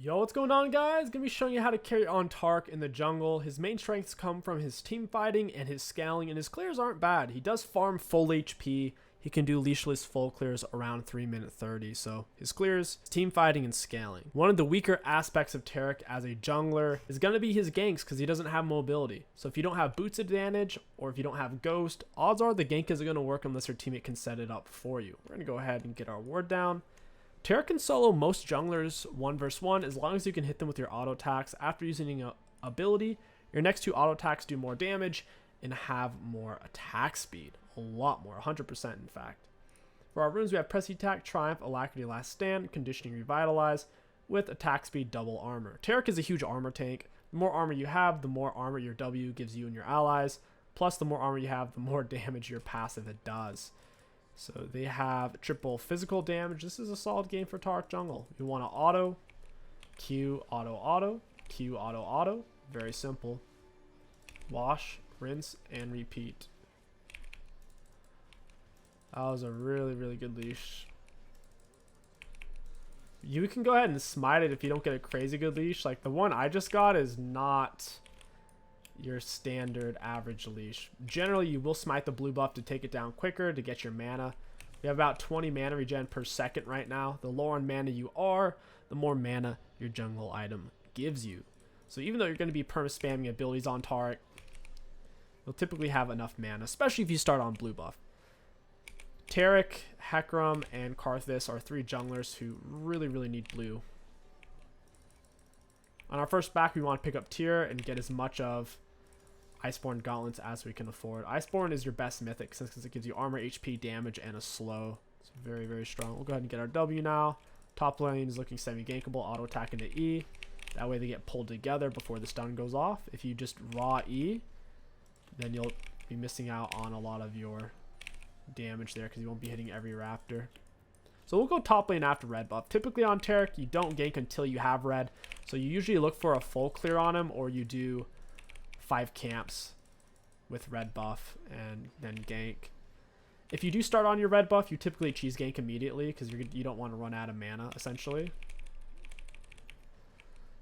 Yo, what's going on, guys? Gonna be showing you how to carry on Taric in the jungle. His main strengths come from his team fighting and his scaling, and his clears aren't bad. He does farm full HP. He can do leashless full clears around 3-minute 30. So his clears, team fighting, and scaling. One of the weaker aspects of Taric as a jungler is gonna be his ganks because he doesn't have mobility. So if you don't have boots advantage or if you don't have ghost, odds are the gank isn't gonna work unless your teammate can set it up for you. We're gonna go ahead and get our ward down. Taric can solo most junglers 1 vs 1 as long as you can hit them with your auto attacks. After using an ability, your next 2 auto attacks do more damage and have more attack speed. A lot more, 100% in fact. For our runes, we have Press Attack, Triumph, Alacrity, Last Stand, Conditioning, Revitalize, with attack speed, double armor. Taric is a huge armor tank. The more armor you have, the more armor your W gives you and your allies. Plus, the more armor you have, the more damage your passive it does. So they have triple physical damage. This is a solid game for Taric jungle. You want to auto, Q, auto, auto, Q, auto, auto. Very simple. Wash, rinse, and repeat. That was a really, really good leash. You can go ahead and smite it if you don't get a crazy good leash. Like the one I just got is not your standard average leash. Generally, you will smite the blue buff to take it down quicker to get your mana. We have about 20 mana regen per second right now. The lower on mana you are, the more mana your jungle item gives you. So even though you're going to be perma-spamming abilities on Taric, you'll typically have enough mana, especially if you start on blue buff. Taric, Hecarim, and Karthus are 3 junglers who really, really need blue. On our first back, we want to pick up tier and get as much of Iceborne Gauntlets as we can afford. Iceborne is your best mythic since it gives you armor, HP, damage, and a slow. It's very, very strong. We'll go ahead and get our W now. Top lane is looking semi-gankable. Auto attack into E. That way they get pulled together before the stun goes off. If you just raw E, then you'll be missing out on a lot of your damage there because you won't be hitting every raptor. So we'll go top lane after red buff. Typically on Taric, you don't gank until you have red. So you usually look for a full clear on him, or you do 5 camps with red buff and then gank. If you do start on your red buff, you typically cheese gank immediately because you don't want to run out of mana, essentially.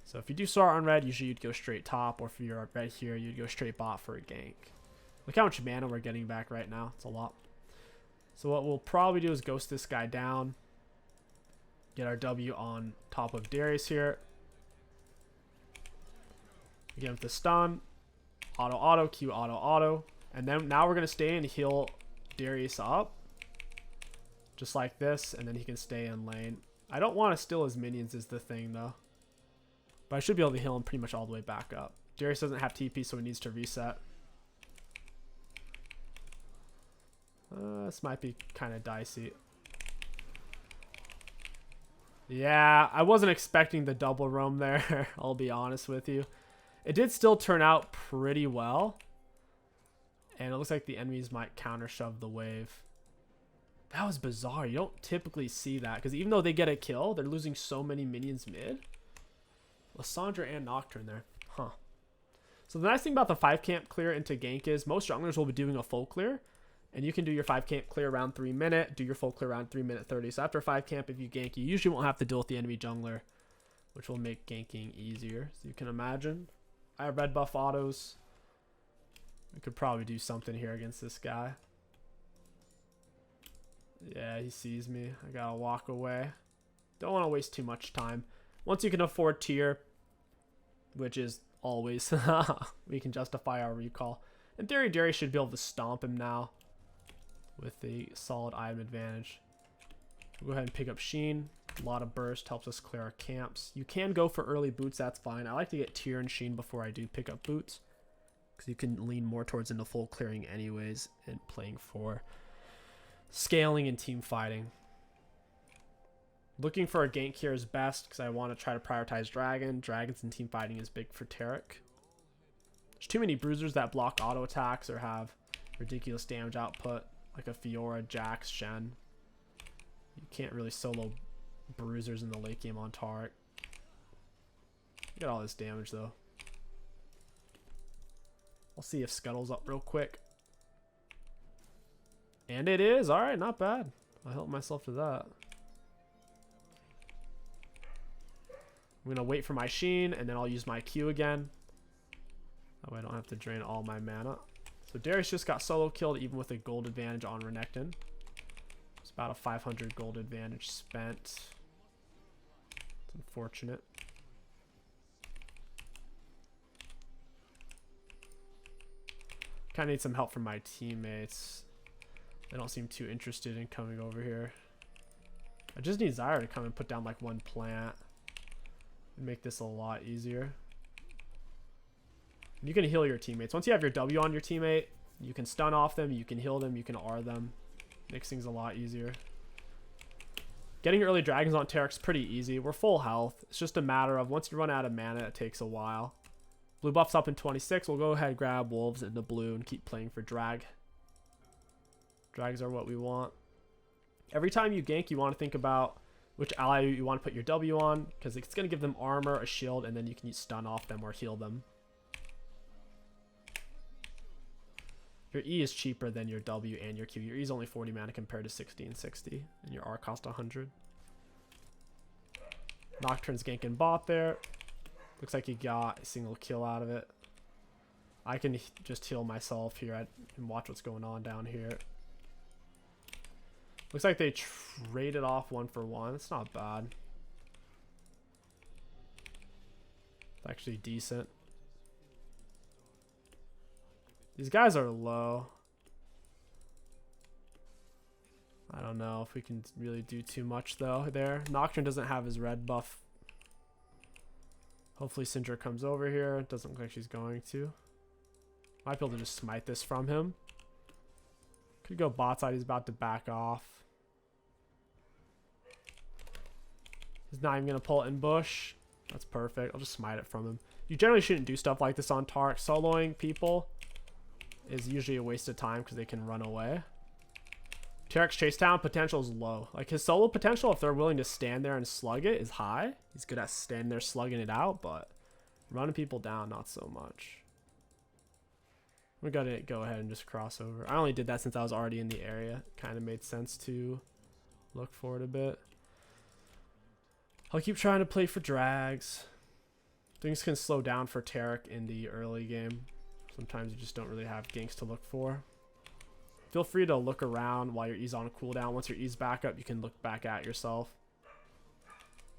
So if you do start on red, usually you'd go straight top, or if you're at red here, you'd go straight bot for a gank. Look how much mana we're getting back right now. It's a lot. So what we'll probably do is ghost this guy down. Get our W on top of Darius here. Get him with the stun. Auto, auto, Q, auto, auto. And then now we're going to stay and heal Darius up. Just like this. And then he can stay in lane. I don't want to steal his minions is the thing though. But I should be able to heal him pretty much all the way back up. Darius doesn't have TP, so he needs to reset. This might be kind of dicey. Yeah, I wasn't expecting the double roam there. I'll be honest with you. It did still turn out pretty well. And it looks like the enemies might counter shove the wave. That was bizarre. You don't typically see that. Because even though they get a kill, they're losing so many minions mid. Lysandra and Nocturne there. Huh. So the nice thing about the 5 camp clear into gank is most junglers will be doing a full clear. And you can do your 5 camp clear around 3 minute. Do your full clear around 3-minute 30. So after 5 camp, if you gank, you usually won't have to deal with the enemy jungler. Which will make ganking easier. So you can imagine. I have red buff autos. We could probably do something here against this guy. Yeah, he sees me. I gotta walk away. Don't want to waste too much time. Once you can afford tier, which is always, we can justify our recall. In theory, Darius should be able to stomp him now with a solid item advantage. We'll go ahead and pick up Sheen. A lot of burst helps us clear our camps. You can go for early boots, that's fine. I like to get tier and Sheen before I do pick up boots, because you can lean more towards into full clearing anyways and playing for scaling and team fighting. Looking for a gank here is best because I want to try to prioritize dragon. Dragons and team fighting is big for Taric. There's too many bruisers that block auto attacks or have ridiculous damage output, like a Fiora, Jax, Shen. You can't really solo bruisers in the late game on Taric. Get all this damage though. I'll see if Scuttle's up real quick. And it is. Alright, not bad. I'll help myself to that. I'm gonna wait for my Sheen, and then I'll use my Q again. That way I don't have to drain all my mana. So Darius just got solo killed even with a gold advantage on Renekton. It's about a 500 gold advantage spent. It's unfortunate. Kind of need some help from my teammates. They don't seem too interested in coming over here. I just need Zyra to come and put down like one plant and make this a lot easier. You can heal your teammates. Once you have your W on your teammate, you can stun off them, you can heal them, you can R them. Makes things a lot easier. Getting early dragons on Taric's pretty easy. We're full health. It's just a matter of once you run out of mana, it takes a while. Blue buff's up in 26. We'll go ahead and grab wolves in the blue and keep playing for drag. Drags are what we want. Every time you gank, you want to think about which ally you want to put your W on, because it's going to give them armor, a shield, and then you can stun off them or heal them. Your E is cheaper than your W and your Q. Your E is only 40 mana compared to 60 and 60, and your R cost 100. Nocturne's ganking bot there. Looks like he got a single kill out of it. I can just heal myself here and watch what's going on down here. Looks like they traded off 1-for-1. It's not bad. It's actually decent. These guys are low. I don't know if we can really do too much though there. Nocturne doesn't have his red buff. Hopefully Syndra comes over here. It doesn't look like she's going to. Might be able to just smite this from him. Could go bot side. He's about to back off. He's not even going to pull it in bush. That's perfect. I'll just smite it from him. You generally shouldn't do stuff like this on Taric. Soloing people is usually a waste of time because they can run away. Taric's chase down potential is low. Like his solo potential, if they're willing to stand there and slug it, is high. He's good at standing there slugging it out, but running people down, not so much. We gotta go ahead and just cross over. I only did that since I was already in the area. Kind of made sense to look for it a bit. I'll keep trying to play for drags. Things can slow down for Taric in the early game. Sometimes you just don't really have ganks to look for. Feel free to look around while your E's on cooldown. Once your E's back up, you can look back at yourself.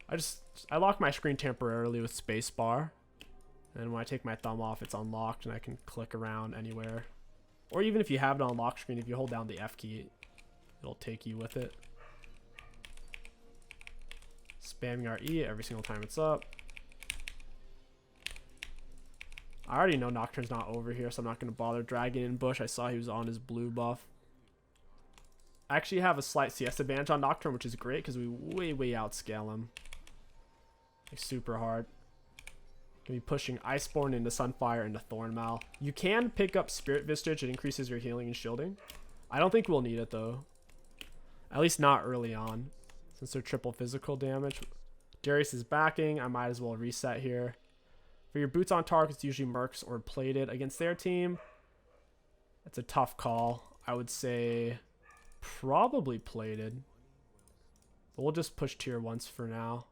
I lock my screen temporarily with spacebar. And when I take my thumb off, it's unlocked and I can click around anywhere. Or even if you have it on lock screen, if you hold down the F key, it'll take you with it. Spamming our E every single time it's up. I already know Nocturne's not over here, so I'm not going to bother dragging in bush. I saw he was on his blue buff. I actually have a slight CS advantage on Nocturne, which is great because we way outscale him. Like super hard. Gonna be pushing Iceborne into Sunfire into Thornmail. You can pick up Spirit Vistage. It increases your healing and shielding. I don't think we'll need it though. At least not early on. Since they're triple physical damage. Darius is backing. I might as well reset here. For your boots on Taric, it's usually Mercs or plated. Against their team, it's a tough call. I would say probably plated. But we'll just push tier 1s for now.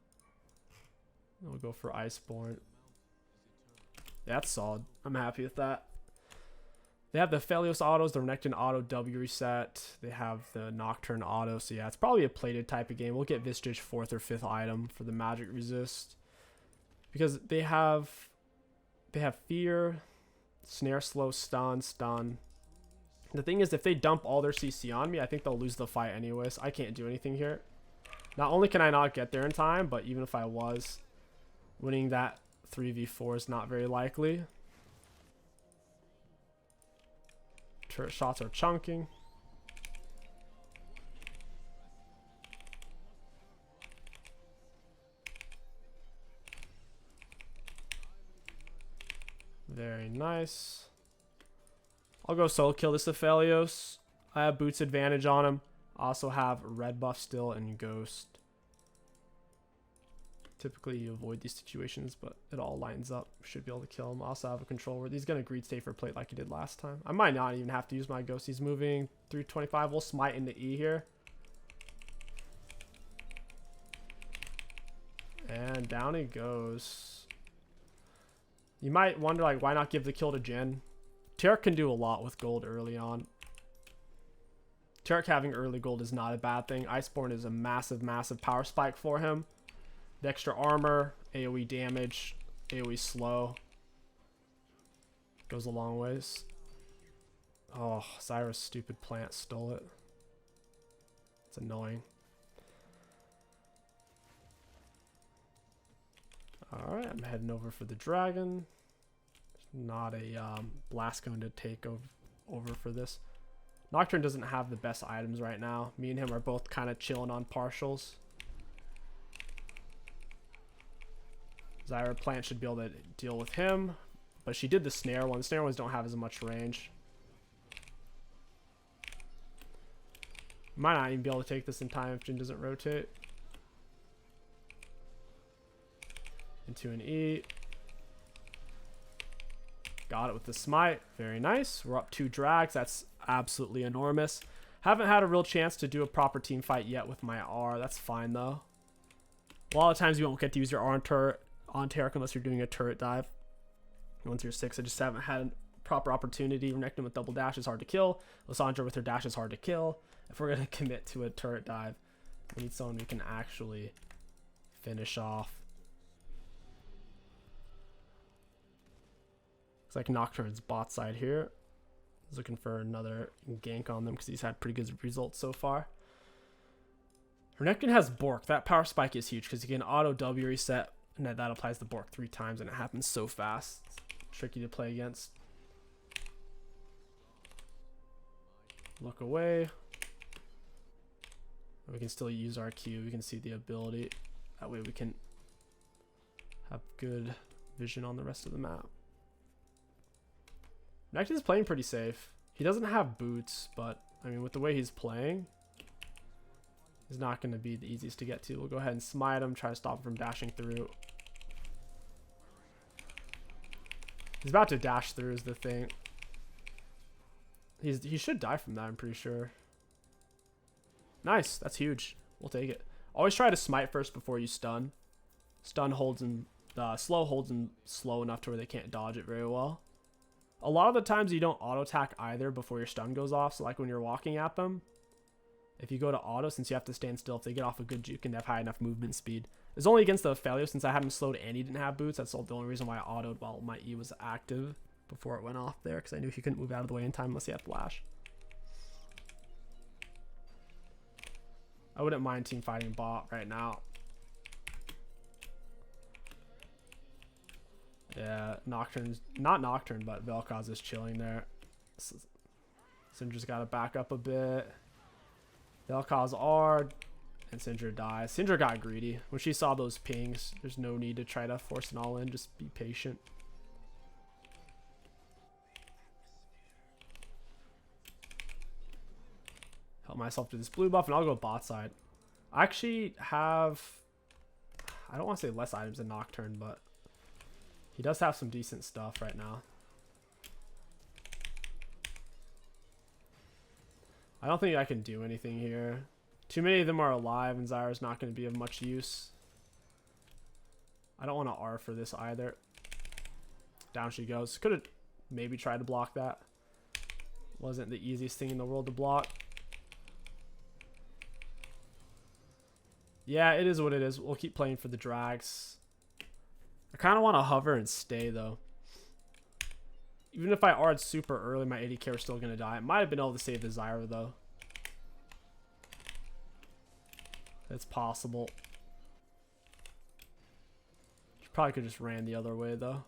We'll go for Iceborne. That's solid. I'm happy with that. They have the Phelios autos, the Renekton auto W reset. They have the Nocturne auto. So yeah, it's probably a plated type of game. We'll get Vistage 4th or 5th item for the magic resist. Because they have fear, snare, slow, stun. The thing is, if they dump all their CC on me, I think they'll lose the fight anyways. I can't do anything here. Not only can I not get there in time, but even if I was, winning that 3v4 is not very likely. Turret shots are chunking. Very nice. I'll go solo kill this Aphelios. I have boots advantage on him. I also have red buff still and ghost. Typically you avoid these situations, but it all lines up. Should be able to kill him. I also have a control where he's going to greed stay for plate like he did last time. I might not even have to use my ghost. He's moving 325. We'll smite into E here. And And down he goes. You might wonder, like, why not give the kill to Jhin? Taric can do a lot with gold early on. Taric having early gold is not a bad thing. Iceborne is a massive, massive power spike for him. The extra armor, AoE damage, AoE slow. Goes a long ways. Oh, Zyra's stupid plant stole it. It's annoying. Alright, I'm heading over for the dragon. Not a blast going to take over for this. Nocturne doesn't have the best items right now. Me and him are both kind of chilling on partials. Zyra plant should be able to deal with him. But she did the snare one. The snare ones don't have as much range. Might not even be able to take this in time if Jhin doesn't rotate. Into an E. Got it with the smite. Very nice. We're up 2 drags. That's absolutely enormous. Haven't had a real chance to do a proper team fight yet with my R. That's fine though. A lot of times you won't get to use your R on Taric unless you're doing a turret dive. Once you're 6, I just haven't had a proper opportunity. Renekton with double dash is hard to kill. Lissandra with her dash is hard to kill. If we're going to commit to a turret dive, we need someone we can actually finish off. Looks like Nocturne's bot side here. He's looking for another gank on them because he's had pretty good results so far. Renekton has Bork. That power spike is huge because you can auto W reset, and that applies to Bork 3 times, and it happens so fast. It's tricky to play against. Look away. We can still use our Q. We can see the ability. That way we can have good vision on the rest of the map. Renekton's playing pretty safe. He doesn't have boots, but I mean, with the way he's playing, he's not going to be the easiest to get to. We'll go ahead and smite him, try to stop him from dashing through. He's about to dash through is the thing. He should die from that, I'm pretty sure. Nice, that's huge. We'll take it. Always try to smite first before you stun. Stun holds and slow holds them slow enough to where they can't dodge it very well. A lot of the times you don't auto attack either before your stun goes off. So like when you're walking at them, if you go to auto, since you have to stand still, if they get off a good juke and they have high enough movement speed. It's only against the failure since I had him slowed and he didn't have boots. That's the only reason why I autoed while my E was active before it went off there, because I knew he couldn't move out of the way in time unless he had flash. I wouldn't mind team fighting bot right now. Yeah, Nocturne's not Nocturne, but Vel'Koz is chilling there. Syndra's got to back up a bit. Vel'Koz R, and Syndra dies. Syndra got greedy when she saw those pings. There's no need to try to force an all in. Just be patient. Help myself to this blue buff, and I'll go bot side. I actually have, I don't want to say less items than Nocturne, but he does have some decent stuff right now. I don't think I can do anything here. Too many of them are alive, and Zyra's not going to be of much use. I don't want to R for this either. Down she goes. Could have maybe tried to block that. Wasn't the easiest thing in the world to block. Yeah, it is what it is. We'll keep playing for the drags. I kind of want to hover and stay, though. Even if I R'd super early, my 80k are still going to die. I might have been able to save the Zyra, though. It's possible. She probably could just ran the other way, though.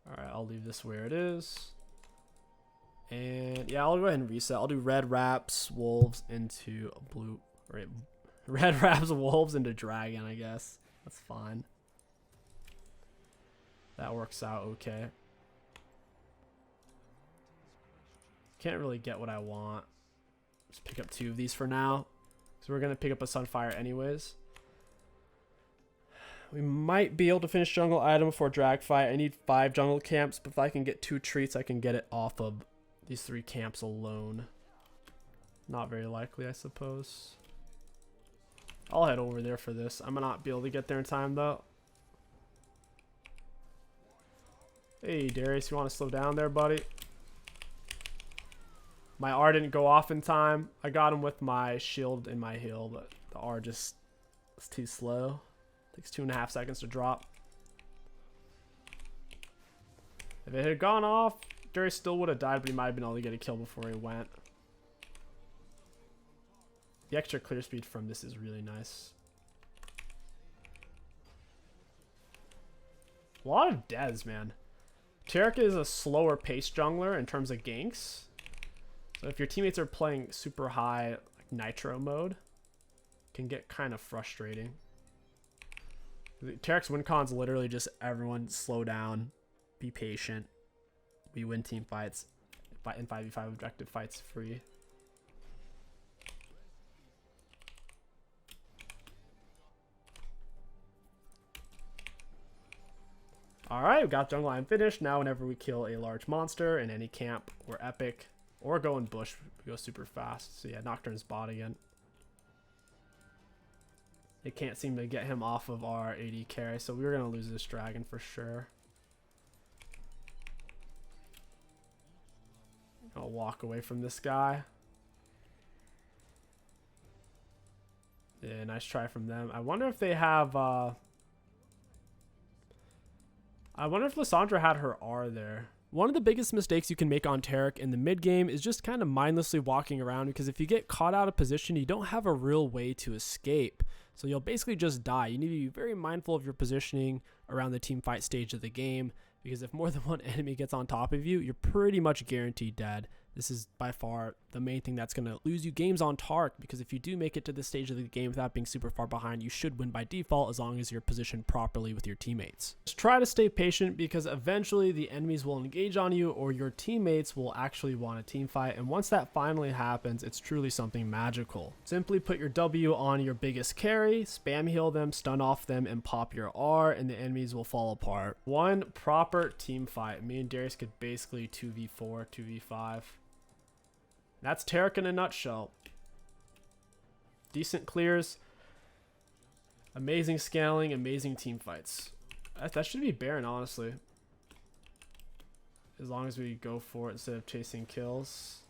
Alright, I'll leave this where it is. And yeah, I'll go ahead and reset. I'll do red wraps wolves into blue. Right, red wraps wolves into dragon, I guess. That's fine. That works out okay. Can't really get what I want. Just pick up 2 of these for now. So we're going to pick up a Sunfire anyways. We might be able to finish jungle item before drag fight. I need 5 jungle camps, but if I can get 2 treats, I can get it off of these 3 camps alone. Not very likely, I suppose. I'll head over there for this. I'm gonna not be able to get there in time though. Hey Darius, you want to slow down there, buddy? My R didn't go off in time. I got him with my shield and my heal, but the R just is too slow. Takes 2.5 seconds to drop. If it had gone off, Darius still would have died, but he might have been able to get a kill before he went. The extra clear speed from this is really nice. A lot of deaths, man. Taric is a slower pace jungler in terms of ganks. So if your teammates are playing super high like nitro mode, it can get kind of frustrating. Taric's win con's literally just everyone slow down, be patient. We win team fights in 5v5 objective fights free. Alright, we got jungle line finished. Now whenever we kill a large monster in any camp or epic or go in bush, we go super fast. So yeah, Nocturne's bot again. They can't seem to get him off of our AD carry, so we're going to lose this dragon for sure. I'll walk away from this guy. Yeah, nice try from them. I wonder if they have... I wonder if Lissandra had her R there. One of the biggest mistakes you can make on Taric in the mid game is just kind of mindlessly walking around, because if you get caught out of position, you don't have a real way to escape. So you'll basically just die. You need to be very mindful of your positioning around the team fight stage of the game, because if more than one enemy gets on top of you, you're pretty much guaranteed dead. This is by far the main thing that's going to lose you games on Taric, because if you do make it to this stage of the game without being super far behind, you should win by default as long as you're positioned properly with your teammates. Just try to stay patient, because eventually the enemies will engage on you, or your teammates will actually want a team fight, and once that finally happens, it's truly something magical. Simply put your W on your biggest carry, spam heal them, stun off them, and pop your R, and the enemies will fall apart. One proper team fight. Me and Darius could basically 2v4, 2v5. That's Taric in a nutshell. Decent clears, amazing scaling, amazing team fights. That should be Baron, honestly. As long as we go for it instead of chasing kills.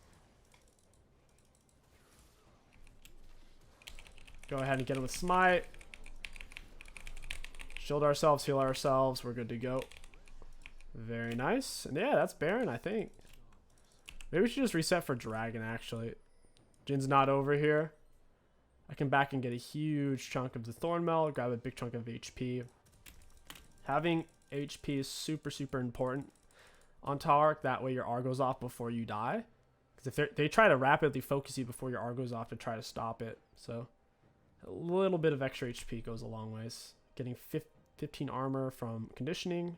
Go ahead and get him with Smite. Shield ourselves, heal ourselves. We're good to go. Very nice. And yeah, that's Baron, I think. Maybe we should just reset for Dragon, actually. Jin's not over here. I can back and get a huge chunk of the Thornmail, grab a big chunk of HP. Having HP is super, super important on Taric. That way your R goes off before you die. Because if they try to rapidly focus you before your R goes off to try to stop it. So a little bit of extra HP goes a long ways. Getting 15 armor from Conditioning.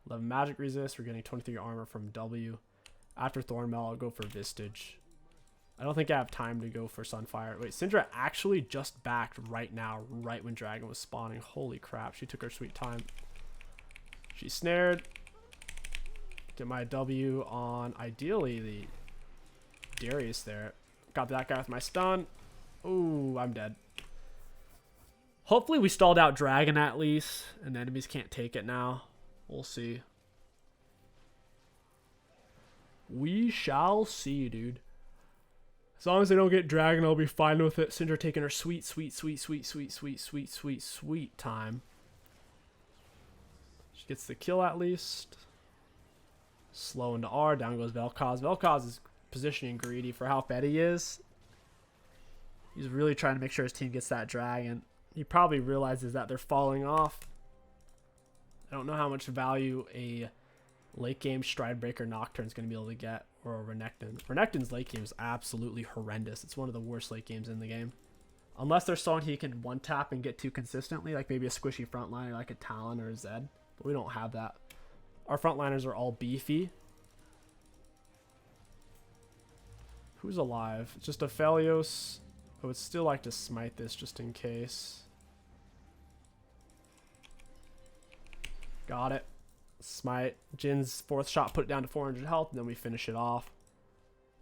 11 magic resist. We're getting 23 armor from W. After Thornmail, I'll go for Vistage. I don't think I have time to go for Sunfire. Wait, Syndra actually just backed right now, right when Dragon was spawning. Holy crap, she took her sweet time. She's snared. Get my W on, ideally, the Darius there. Got that guy with my stun. Ooh, I'm dead. Hopefully we stalled out Dragon at least, and the enemies can't take it now. We'll see. We shall see, dude. As long as they don't get Dragon, I'll be fine with it. Syndra taking her sweet, sweet, sweet, sweet, sweet, sweet, sweet, sweet, sweet time. She gets the kill at least. Slow into R. Down goes Vel'Koz. Vel'Koz is positioning greedy for how fed he is. He's really trying to make sure his team gets that Dragon. He probably realizes that they're falling off. I don't know how much value a late game Stridebreaker Nocturne is going to be able to get, or a Renekton. Renekton's late game is absolutely horrendous. It's one of the worst late games in the game. Unless there's someone he can one tap and get to consistently, like maybe a squishy frontliner like a Talon or a Zed. But we don't have that. Our frontliners are all beefy. Who's alive? It's just a Aphelios. I would still like to smite this just in case. Got it. Smite. Jin's fourth shot put it down to 400 health, and then we finish it off.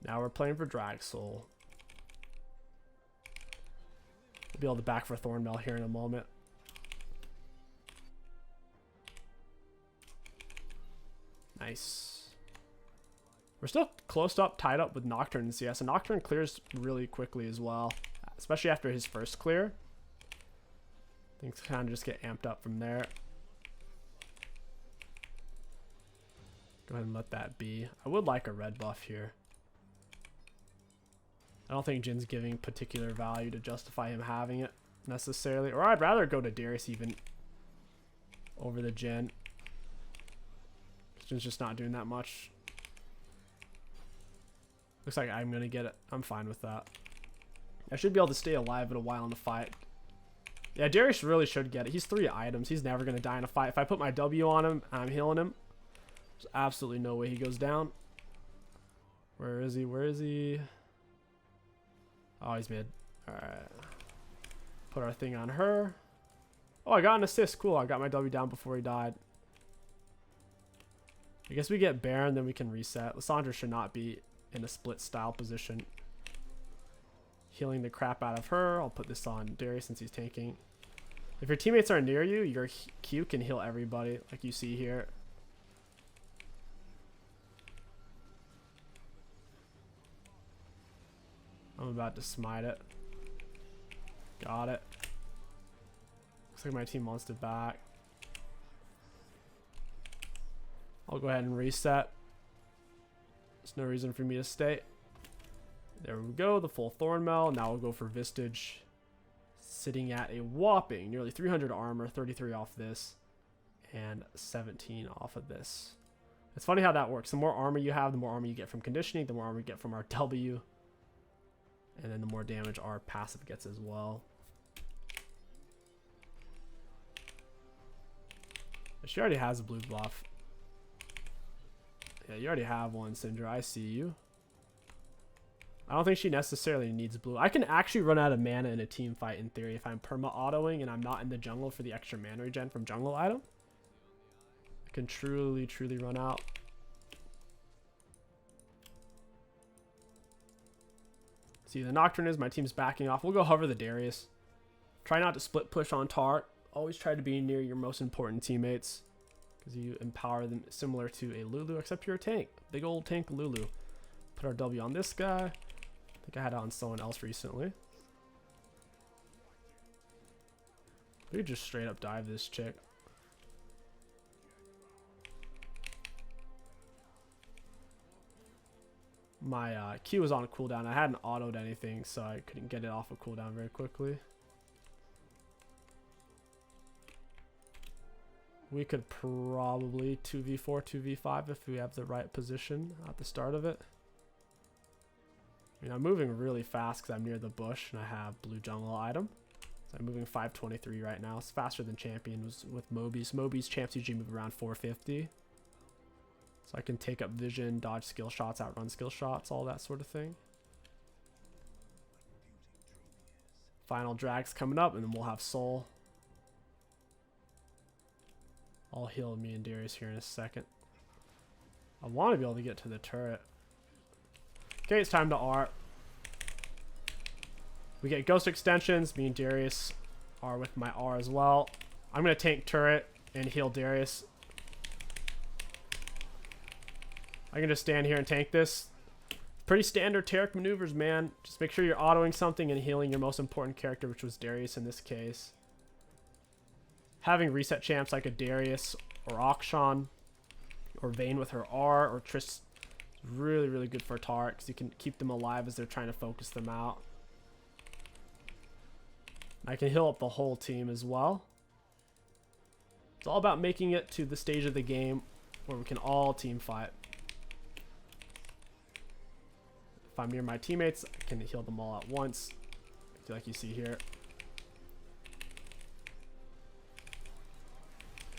Now we're playing for Drag Soul. be able to back for Thornmail here in a moment. Nice. We're still close up, tied up with Nocturne in CS, and Nocturne clears really quickly as well, especially after his first clear. Things kind of just get amped up from there. Go ahead and let that be. I would like a red buff here. I don't think Jin's giving particular value to justify him having it necessarily. Or I'd rather go to Darius even over the Jin. Jin's just not doing that much. Looks like I'm going to get it. I'm fine with that. I should be able to stay alive in a while in the fight. Yeah, Darius really should get it. He's 3 items. He's never going to die in a fight. If I put my W on him and I'm healing him, there's absolutely no way he goes down. Where is he? Where is he? Oh, he's mid. Alright. Put our thing on her. Oh, I got an assist. Cool. I got my W down before he died. I guess we get Baron, then we can reset. Lissandra should not be in a split style position. Healing the crap out of her. I'll put this on Darius since he's tanking. If your teammates are near you, your Q can heal everybody, like you see here. I'm about to smite it. Got it. Looks like my team wants to back. I'll go ahead and reset. There's no reason for me to stay. There we go, the full Thornmail. Now we'll go for Vistage. Sitting at a whopping nearly 300 armor, 33 off this, and 17 off of this. It's funny how that works. The more armor you have, the more armor you get from conditioning, the more armor you get from our W. And then the more damage our passive gets as well. She already has a blue buff. Yeah, you already have one, Syndra. I see you. I don't think she necessarily needs blue. I can actually run out of mana in a team fight in theory if I'm perma-autoing and I'm not in the jungle for the extra mana regen from jungle item. I can truly run out. See, the Nocturne is my team's backing off. We'll go hover the Darius. Try not to split push on Taric. Always try to be near your most important teammates because you empower them similar to a Lulu, except you're a tank. Big old tank Lulu. Put our W on this guy. I think I had it on someone else recently. We could just straight up dive this chick. My Q was on a cooldown. I hadn't autoed anything, so I couldn't get it off a cooldown very quickly. We could probably 2v4, 2v5 if we have the right position at the start of it. I mean, I'm moving really fast because I'm near the bush and I have blue jungle item. So I'm moving 523 right now. It's faster than champion was with Moby's. Moby's champs usually move around 450. So I can take up vision, dodge skill shots, outrun skill shots, all that sort of thing. Final drag's coming up and then we'll have soul. I'll heal me and Darius here in a second. I want to be able to get to the turret. Okay, it's time to R. We get ghost extensions. Me and Darius are with my R as well. I'm going to tank turret and heal Darius. I can just stand here and tank this. Pretty standard Taric maneuvers, man. Just make sure you're autoing something and healing your most important character, which was Darius in this case. Having reset champs like a Darius or Akshan or Vayne with her R or Triss is really good for Taric because you can keep them alive as they're trying to focus them out. I can heal up the whole team as well. It's all about making it to the stage of the game where we can all team fight. If I'm near my teammates, I can heal them all at once, like you see here.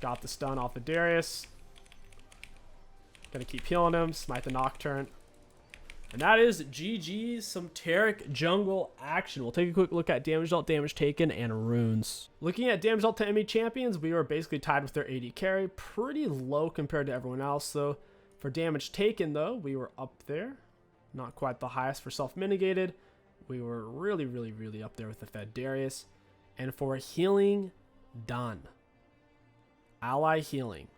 Got the stun off of Darius. Gonna keep healing him, smite the Nocturne. And that is GG's, some Taric jungle action. We'll take a quick look at damage dealt, damage taken, and runes. Looking at damage dealt to enemy champions, we were basically tied with their AD carry. Pretty low compared to everyone else. So for damage taken, though, we were up there. Not quite the highest for self-mitigated. We were really up there with the Fed Darius. And for healing, done. Ally healing.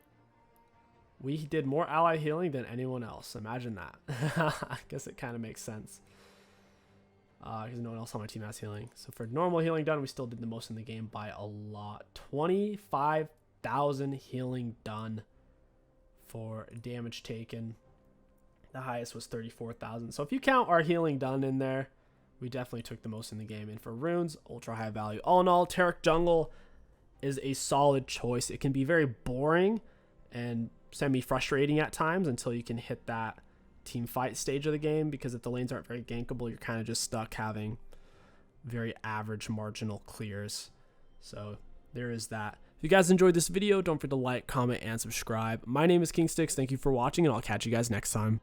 We did more ally healing than anyone else. Imagine that. I guess it kind of makes sense. Because no one else on my team has healing. So for normal healing done, we still did the most in the game by a lot. 25,000 healing done for damage taken. The highest was 34,000. So if you count our healing done in there, we definitely took the most in the game. And for runes, ultra high value. All in all, Taric jungle is a solid choice. It can be very boring and semi-frustrating at times until you can hit that team fight stage of the game, because if the lanes aren't very gankable, you're kind of just stuck having very average marginal clears. So there is that. If you guys enjoyed this video, don't forget to like, comment, and subscribe. My name is King Sticks. Thank you for watching, and I'll catch you guys next time.